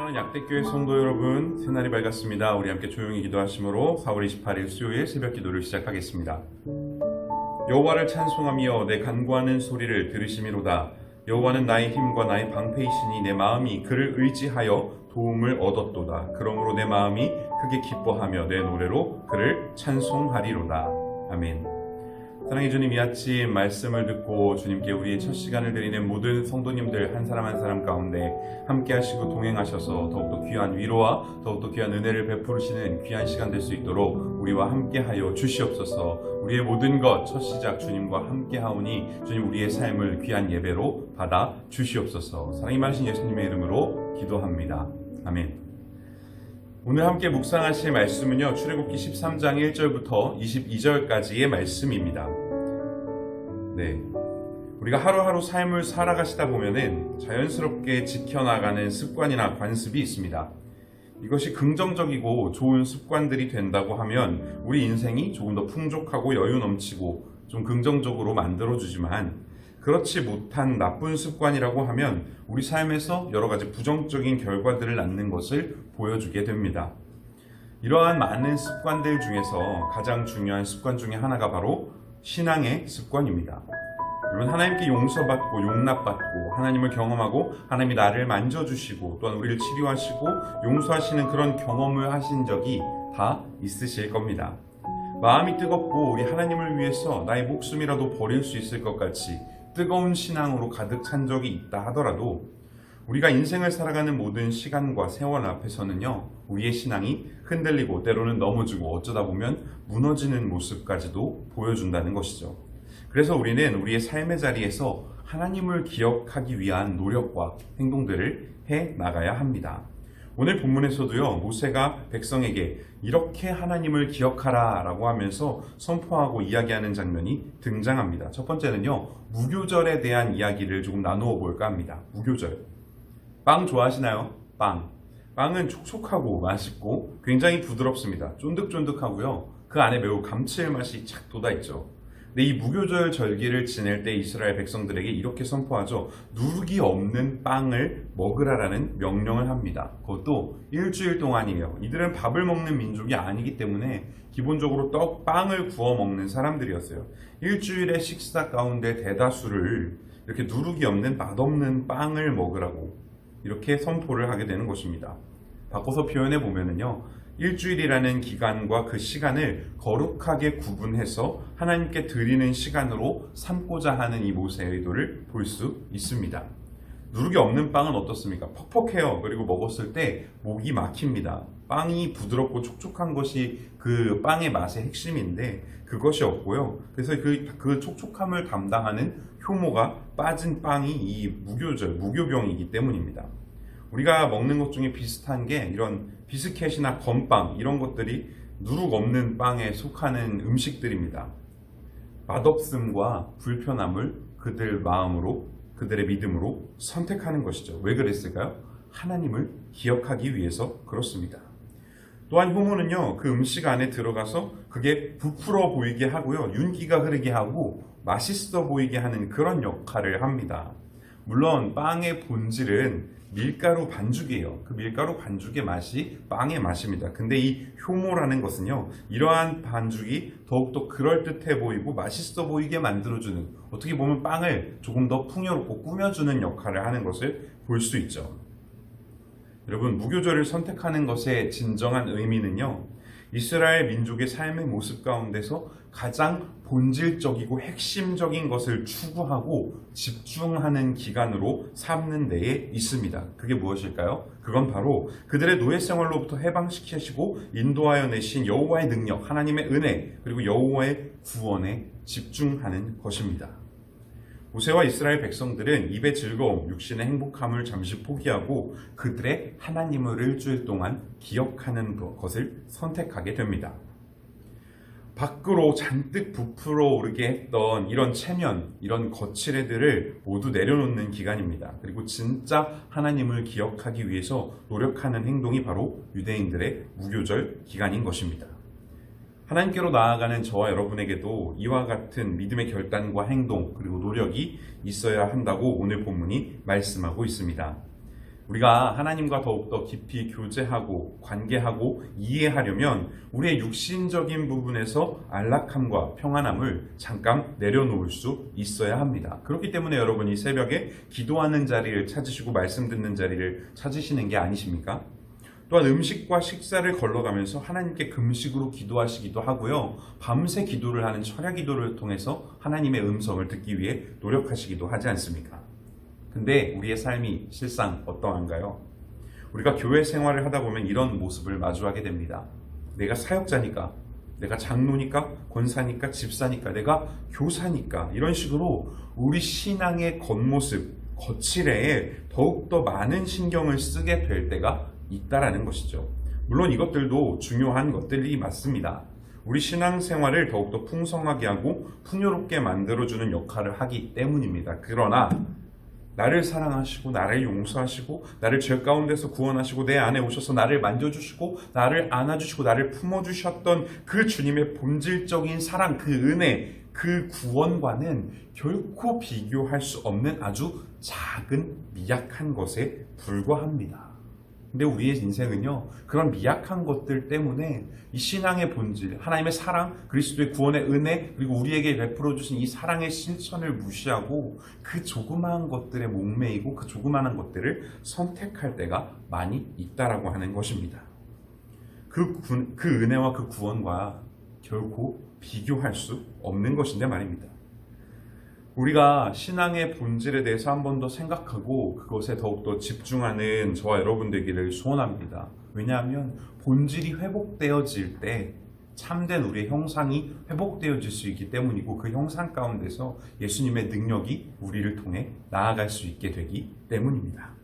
사랑하는 약대교회 성도 여러분, 새날이 밝았습니다. 우리 함께 조용히 기도하심으로 4월 28일 수요일 새벽 기도를 시작하겠습니다. 여호와를 찬송하며 내 간구하는 소리를 들으시미로다. 여호와는 나의 힘과 나의 방패이시니 내 마음이 그를 의지하여 도움을 얻었도다. 그러므로 내 마음이 크게 기뻐하며 내 노래로 그를 찬송하리로다. 아멘. 사랑해 주님, 이 아침 말씀을 듣고 주님께 우리의 첫 시간을 드리는 모든 성도님들 한 사람 한 사람 가운데 함께 하시고 동행하셔서 더욱더 귀한 위로와 더욱더 귀한 은혜를 베푸시는 귀한 시간 될 수 있도록 우리와 함께 하여 주시옵소서. 우리의 모든 것 첫 시작 주님과 함께 하오니 주님 우리의 삶을 귀한 예배로 받아 주시옵소서. 사랑이 많으신 예수님의 이름으로 기도합니다. 아멘. 오늘 함께 묵상하실 말씀은요, 출애굽기 13장 1절부터 22절까지의 말씀입니다. 네, 우리가 하루하루 삶을 살아가시다 보면은 자연스럽게 지켜나가는 습관이나 관습이 있습니다. 이것이 긍정적이고 좋은 습관들이 된다고 하면 우리 인생이 조금 더 풍족하고 여유 넘치고 좀 긍정적으로 만들어주지만, 그렇지 못한 나쁜 습관이라고 하면 우리 삶에서 여러 가지 부정적인 결과들을 낳는 것을 보여주게 됩니다. 이러한 많은 습관들 중에서 가장 중요한 습관 중에 하나가 바로 신앙의 습관입니다. 여러분, 하나님께 용서받고 용납받고 하나님을 경험하고 하나님이 나를 만져주시고 또한 우리를 치료하시고 용서하시는 그런 경험을 하신 적이 다 있으실 겁니다. 마음이 뜨겁고 우리 하나님을 위해서 나의 목숨이라도 버릴 수 있을 것 같이 뜨거운 신앙으로 가득 찬 적이 있다 하더라도 우리가 인생을 살아가는 모든 시간과 세월 앞에서는요, 우리의 신앙이 흔들리고 때로는 넘어지고 어쩌다 보면 무너지는 모습까지도 보여준다는 것이죠. 그래서 우리는 우리의 삶의 자리에서 하나님을 기억하기 위한 노력과 행동들을 해 나가야 합니다. 오늘 본문에서도요, 모세가 백성에게 이렇게 하나님을 기억하라 라고 하면서 선포하고 이야기하는 장면이 등장합니다. 첫 번째는요, 무교절에 대한 이야기를 조금 나누어 볼까 합니다. 무교절. 빵 좋아하시나요? 빵은 촉촉하고 맛있고 굉장히 부드럽습니다. 쫀득쫀득하고요, 그 안에 매우 감칠맛이 착 돋아있죠. 근데 이 무교절 절기를 지낼 때 이스라엘 백성들에게 이렇게 선포하죠. 누룩이 없는 빵을 먹으라라는 명령을 합니다. 그것도 일주일 동안이에요. 이들은 밥을 먹는 민족이 아니기 때문에 기본적으로 빵을 구워 먹는 사람들이었어요. 일주일의 식사 가운데 대다수를 이렇게 누룩이 없는 맛없는 빵을 먹으라고 이렇게 선포를 하게 되는 것입니다. 바꿔서 표현해 보면은요, 일주일이라는 기간과 그 시간을 거룩하게 구분해서 하나님께 드리는 시간으로 삼고자 하는 이 모세의 의도를 볼 수 있습니다. 누룩이 없는 빵은 어떻습니까? 퍽퍽해요. 그리고 먹었을 때 목이 막힙니다. 빵이 부드럽고 촉촉한 것이 그 빵의 맛의 핵심인데 그것이 없고요. 그래서 그 촉촉함을 담당하는 효모가 빠진 빵이 이 무교병이기 때문입니다. 우리가 먹는 것 중에 비슷한 게 이런 비스켓이나 건빵, 이런 것들이 누룩 없는 빵에 속하는 음식들입니다. 맛없음과 불편함을 그들 마음으로, 그들의 믿음으로 선택하는 것이죠. 왜 그랬을까요? 하나님을 기억하기 위해서 그렇습니다. 또한 효모는요, 그 음식 안에 들어가서 그게 부풀어 보이게 하고요, 윤기가 흐르게 하고 맛있어 보이게 하는 그런 역할을 합니다. 물론 빵의 본질은 밀가루 반죽이에요. 그 밀가루 반죽의 맛이 빵의 맛입니다. 근데 이 효모라는 것은요, 이러한 반죽이 더욱더 그럴듯해 보이고 맛있어 보이게 만들어주는, 어떻게 보면 빵을 조금 더 풍요롭고 꾸며주는 역할을 하는 것을 볼 수 있죠. 여러분, 무교절을 선택하는 것의 진정한 의미는요, 이스라엘 민족의 삶의 모습 가운데서 가장 본질적이고 핵심적인 것을 추구하고 집중하는 기간으로 삼는 데에 있습니다. 그게 무엇일까요? 그건 바로 그들의 노예 생활로부터 해방시키시고 인도하여 내신 여호와의 능력, 하나님의 은혜, 그리고 여호와의 구원에 집중하는 것입니다. 모세와 이스라엘 백성들은 입의 즐거움, 육신의 행복함을 잠시 포기하고 그들의 하나님을 일주일 동안 기억하는 것을 선택하게 됩니다. 밖으로 잔뜩 부풀어 오르게 했던 이런 체면, 이런 거칠애들을 모두 내려놓는 기간입니다. 그리고 진짜 하나님을 기억하기 위해서 노력하는 행동이 바로 유대인들의 무교절 기간인 것입니다. 하나님께로 나아가는 저와 여러분에게도 이와 같은 믿음의 결단과 행동 그리고 노력이 있어야 한다고 오늘 본문이 말씀하고 있습니다. 우리가 하나님과 더욱더 깊이 교제하고 관계하고 이해하려면 우리의 육신적인 부분에서 안락함과 평안함을 잠깐 내려놓을 수 있어야 합니다. 그렇기 때문에 여러분이 새벽에 기도하는 자리를 찾으시고 말씀 듣는 자리를 찾으시는 게 아니십니까? 또한 음식과 식사를 걸러가면서 하나님께 금식으로 기도하시기도 하고요. 밤새 기도를 하는 철야 기도를 통해서 하나님의 음성을 듣기 위해 노력하시기도 하지 않습니까? 근데 우리의 삶이 실상 어떠한가요? 우리가 교회 생활을 하다 보면 이런 모습을 마주하게 됩니다. 내가 사역자니까, 내가 장로니까, 권사니까, 집사니까, 내가 교사니까 이런 식으로 우리 신앙의 겉모습, 거칠애에 더욱더 많은 신경을 쓰게 될 때가 있다라는 것이죠. 물론 이것들도 중요한 것들이 맞습니다. 우리 신앙생활을 더욱더 풍성하게 하고 풍요롭게 만들어주는 역할을 하기 때문입니다. 그러나 나를 사랑하시고 나를 용서하시고 나를 죄 가운데서 구원하시고 내 안에 오셔서 나를 만져주시고 나를 안아주시고 나를 품어주셨던 그 주님의 본질적인 사랑, 그 은혜, 그 구원과는 결코 비교할 수 없는 아주 작은 미약한 것에 불과합니다. 근데 우리의 인생은요, 그런 미약한 것들 때문에 이 신앙의 본질, 하나님의 사랑, 그리스도의 구원의 은혜, 그리고 우리에게 베풀어 주신 이 사랑의 실천을 무시하고 그 조그마한 것들에 목매이고 그 조그마한 것들을 선택할 때가 많이 있다라고 하는 것입니다. 그 은혜와 그 구원과 결코 비교할 수 없는 것인데 말입니다. 우리가 신앙의 본질에 대해서 한 번 더 생각하고 그것에 더욱더 집중하는 저와 여러분 되기를 소원합니다. 왜냐하면 본질이 회복되어질 때 참된 우리의 형상이 회복되어질 수 있기 때문이고 그 형상 가운데서 예수님의 능력이 우리를 통해 나아갈 수 있게 되기 때문입니다.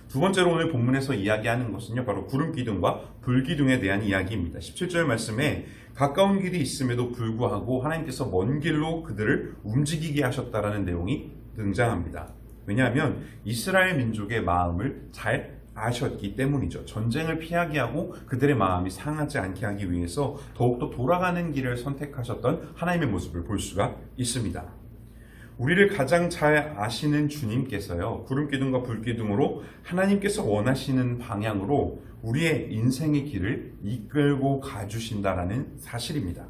두 번째로 오늘 본문에서 이야기하는 것은요, 바로 구름기둥과 불기둥에 대한 이야기입니다. 17절 말씀에 가까운 길이 있음에도 불구하고 하나님께서 먼 길로 그들을 움직이게 하셨다라는 내용이 등장합니다. 왜냐하면 이스라엘 민족의 마음을 잘 아셨기 때문이죠. 전쟁을 피하게 하고 그들의 마음이 상하지 않게 하기 위해서 더욱더 돌아가는 길을 선택하셨던 하나님의 모습을 볼 수가 있습니다. 우리를 가장 잘 아시는 주님께서요, 구름기둥과 불기둥으로 하나님께서 원하시는 방향으로 우리의 인생의 길을 이끌고 가주신다라는 사실입니다.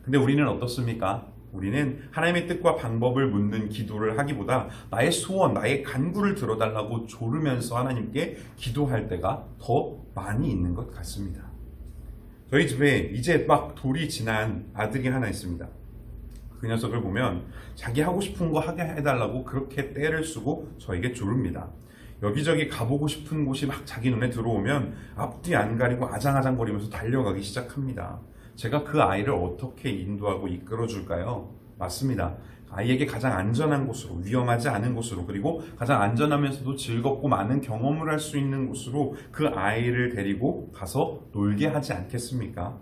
근데 우리는 어떻습니까? 우리는 하나님의 뜻과 방법을 묻는 기도를 하기보다 나의 소원, 나의 간구를 들어달라고 조르면서 하나님께 기도할 때가 더 많이 있는 것 같습니다. 저희 집에 이제 막 돌이 지난 아들이 하나 있습니다. 그 녀석을 보면 자기 하고 싶은 거 하게 해달라고 그렇게 떼를 쓰고 저에게 조릅니다. 여기저기 가보고 싶은 곳이 막 자기 눈에 들어오면 앞뒤 안 가리고 아장아장거리면서 달려가기 시작합니다. 제가 그 아이를 어떻게 인도하고 이끌어줄까요? 맞습니다. 아이에게 가장 안전한 곳으로, 위험하지 않은 곳으로, 그리고 가장 안전하면서도 즐겁고 많은 경험을 할 수 있는 곳으로 그 아이를 데리고 가서 놀게 하지 않겠습니까?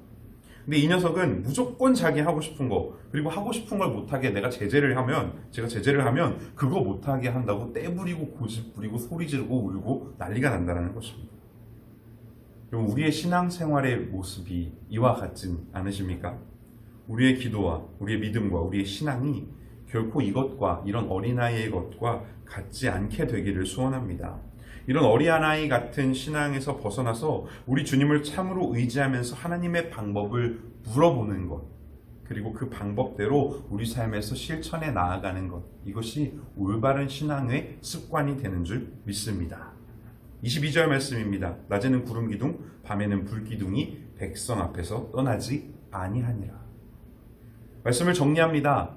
근데 이 녀석은 무조건 자기 하고 싶은 거, 그리고 하고 싶은 걸 못하게 제가 제재를 하면 그거 못하게 한다고 떼부리고 고집 부리고 소리 지르고 울고 난리가 난다는 것입니다. 그럼 우리의 신앙생활의 모습이 이와 같진 않으십니까? 우리의 기도와 우리의 믿음과 우리의 신앙이 결코 이것과 이런 어린아이의 것과 같지 않게 되기를 소원합니다. 이런 어린아이 같은 신앙에서 벗어나서 우리 주님을 참으로 의지하면서 하나님의 방법을 물어보는 것, 그리고 그 방법대로 우리 삶에서 실천해 나아가는 것, 이것이 올바른 신앙의 습관이 되는 줄 믿습니다. 22절 말씀입니다. 낮에는 구름기둥, 밤에는 불기둥이 백성 앞에서 떠나지 아니하니라. 말씀을 정리합니다.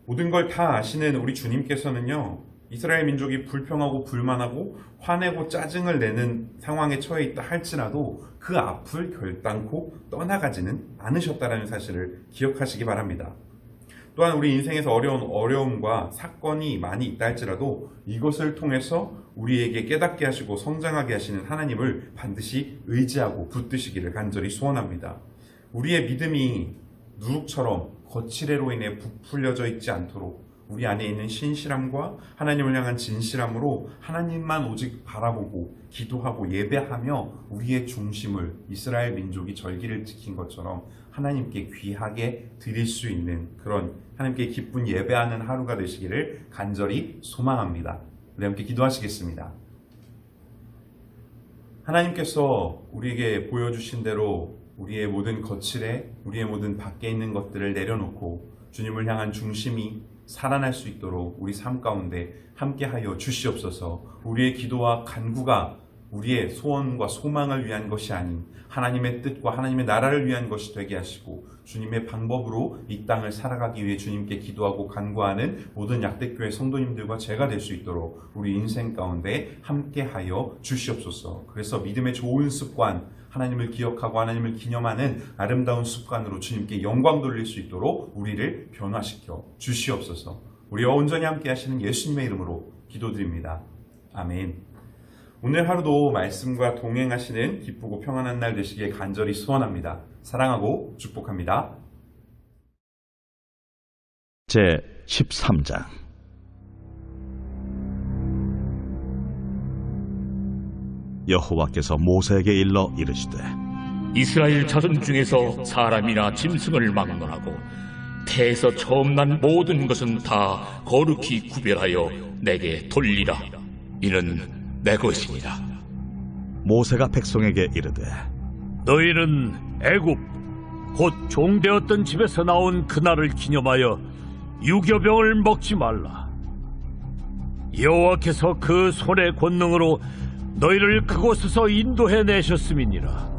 모든 걸 다 아시는 우리 주님께서는요, 이스라엘 민족이 불평하고 불만하고 화내고 짜증을 내는 상황에 처해 있다 할지라도 그 앞을 결단코 떠나가지는 않으셨다는 사실을 기억하시기 바랍니다. 또한 우리 인생에서 어려움과 사건이 많이 있다 할지라도 이것을 통해서 우리에게 깨닫게 하시고 성장하게 하시는 하나님을 반드시 의지하고 붙드시기를 간절히 소원합니다. 우리의 믿음이 누룩처럼 거칠애로 인해 부풀려져 있지 않도록 우리 안에 있는 신실함과 하나님을 향한 진실함으로 하나님만 오직 바라보고 기도하고 예배하며 우리의 중심을 이스라엘 민족이 절기를 지킨 것처럼 하나님께 귀하게 드릴 수 있는 그런 하나님께 기쁜 예배하는 하루가 되시기를 간절히 소망합니다. 우리 함께 기도하시겠습니다. 하나님께서 우리에게 보여주신 대로 우리의 모든 거칠에, 우리의 모든 밖에 있는 것들을 내려놓고 주님을 향한 중심이 살아날 수 있도록 우리 삶 가운데 함께하여 주시옵소서. 우리의 기도와 간구가 우리의 소원과 소망을 위한 것이 아닌 하나님의 뜻과 하나님의 나라를 위한 것이 되게 하시고 주님의 방법으로 이 땅을 살아가기 위해 주님께 기도하고 간구하는 모든 약대교회 성도님들과 제가 될 수 있도록 우리 인생 가운데 함께하여 주시옵소서. 그래서 믿음의 좋은 습관, 하나님을 기억하고 하나님을 기념하는 아름다운 습관으로 주님께 영광 돌릴 수 있도록 우리를 변화시켜 주시옵소서. 우리와 온전히 함께 하시는 예수님의 이름으로 기도드립니다. 아멘. 오늘 하루도 말씀과 동행하시는 기쁘고 평안한 날 되시길 간절히 소원합니다. 사랑하고 축복합니다. 제 13장 여호와께서 모세에게 일러 이르시되 이스라엘 자손 중에서 사람이나 짐승을 막론하고 태에서 처음 난 모든 것은 다 거룩히 구별하여 내게 돌리라. 이는 내 것이니라. 모세가 백성에게 이르되 너희는 애굽 곧 종되었던 집에서 나온 그날을 기념하여 유교병을 먹지 말라. 여호와께서 그 손의 권능으로 너희를 그곳에서 인도해 내셨음이니라.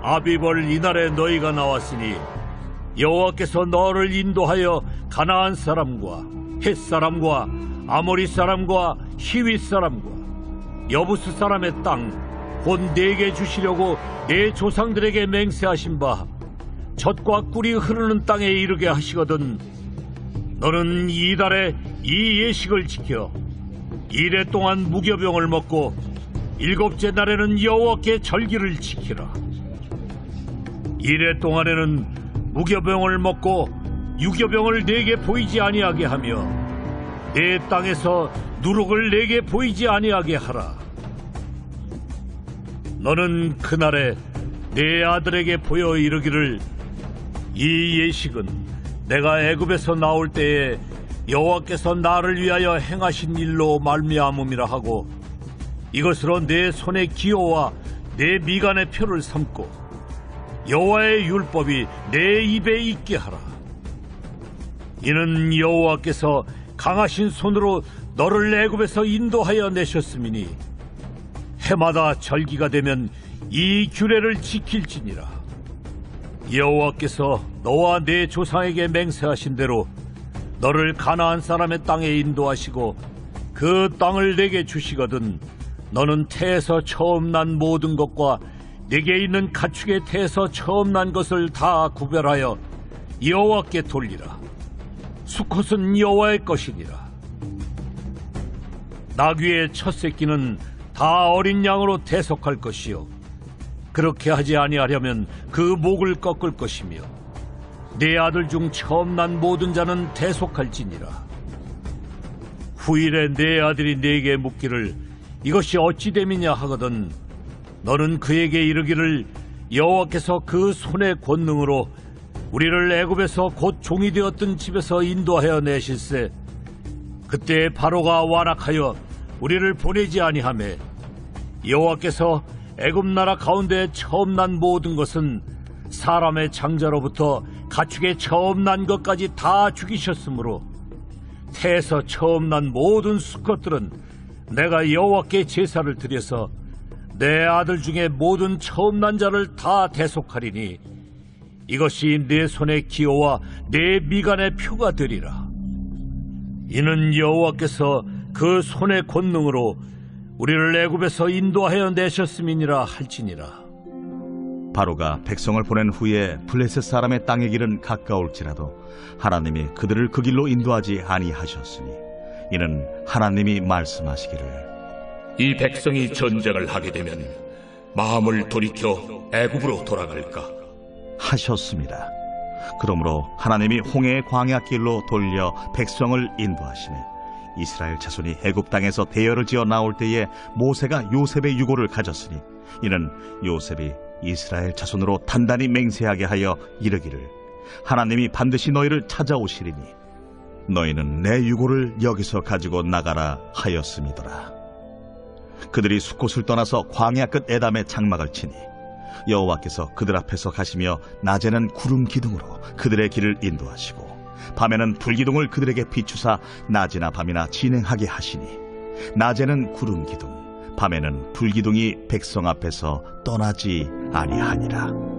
아비벌 이날에 너희가 나왔으니 여호와께서 너를 인도하여 가나안 사람과 헷 사람과 아모리 사람과 히윗 사람과 여부스 사람의 땅 곧 내게 주시려고 내 조상들에게 맹세하신 바 젖과 꿀이 흐르는 땅에 이르게 하시거든. 너는 이달에 이 예식을 지켜 이래 동안 무교병을 먹고 일곱째 날에는 여호와께 절기를 지키라. 이래 동안에는 무교병을 먹고 유교병을 내게 보이지 아니하게 하며 내 땅에서 누룩을 내게 보이지 아니하게 하라. 너는 그날에 내 아들에게 보여 이르기를 이 예식은 내가 애굽에서 나올 때에 여호와께서 나를 위하여 행하신 일로 말미암음이라 하고 이것으로 내 손의 기호와 내 미간의 표를 삼고 여호와의 율법이 내 입에 있게 하라. 이는 여호와께서 강하신 손으로 너를 애굽에서 인도하여 내셨음이니 해마다 절기가 되면 이 규례를 지킬지니라. 여호와께서 너와 내 조상에게 맹세하신 대로 너를 가나안 사람의 땅에 인도하시고 그 땅을 내게 주시거든 너는 태에서 처음 난 모든 것과 내게 있는 가축의 태에서 처음 난 것을 다 구별하여 여호와께 돌리라. 수컷은 여호와의 것이니라. 나귀의 첫 새끼는 다 어린 양으로 대속할 것이요 그렇게 하지 아니하려면 그 목을 꺾을 것이며 내 아들 중 처음 난 모든 자는 대속할지니라. 후일에 내 아들이 내게 묻기를 이것이 어찌 됨이냐 하거든 너는 그에게 이르기를 여호와께서 그 손의 권능으로 우리를 애굽에서 곧 종이 되었던 집에서 인도하여 내실세 그때 바로가 완악하여 우리를 보내지 아니하매 여호와께서 애굽 나라 가운데 처음 난 모든 것은 사람의 장자로부터 가축의 처음 난 것까지 다 죽이셨으므로 태에서 처음 난 모든 수컷들은 내가 여호와께 제사를 드려서 내 아들 중에 모든 처음 난 자를 다 대속하리니 이것이 내 손의 기호와 내 미간의 표가 되리라. 이는 여호와께서 그 손의 권능으로 우리를 애굽에서 인도하여 내셨음이니라 할지니라. 바로가 백성을 보낸 후에 블레셋 사람의 땅의 길은 가까울지라도 하나님이 그들을 그 길로 인도하지 아니하셨으니 이는 하나님이 말씀하시기를 이 백성이 전쟁을 하게 되면 마음을 돌이켜 애굽으로 돌아갈까 하셨습니다. 그러므로 하나님이 홍해의 광야길로 돌려 백성을 인도하시매 이스라엘 자손이 애굽 땅에서 대열을 지어 나올 때에 모세가 요셉의 유고를 가졌으니 이는 요셉이 이스라엘 자손으로 단단히 맹세하게 하여 이르기를 하나님이 반드시 너희를 찾아오시리니 너희는 내 유고를 여기서 가지고 나가라 하였음이더라. 그들이 숫곳을 떠나서 광야 끝 에담에 장막을 치니 여호와께서 그들 앞에서 가시며 낮에는 구름 기둥으로 그들의 길을 인도하시고 밤에는 불기둥을 그들에게 비추사 낮이나 밤이나 진행하게 하시니 낮에는 구름 기둥 밤에는 불기둥이 백성 앞에서 떠나지 아니하니라.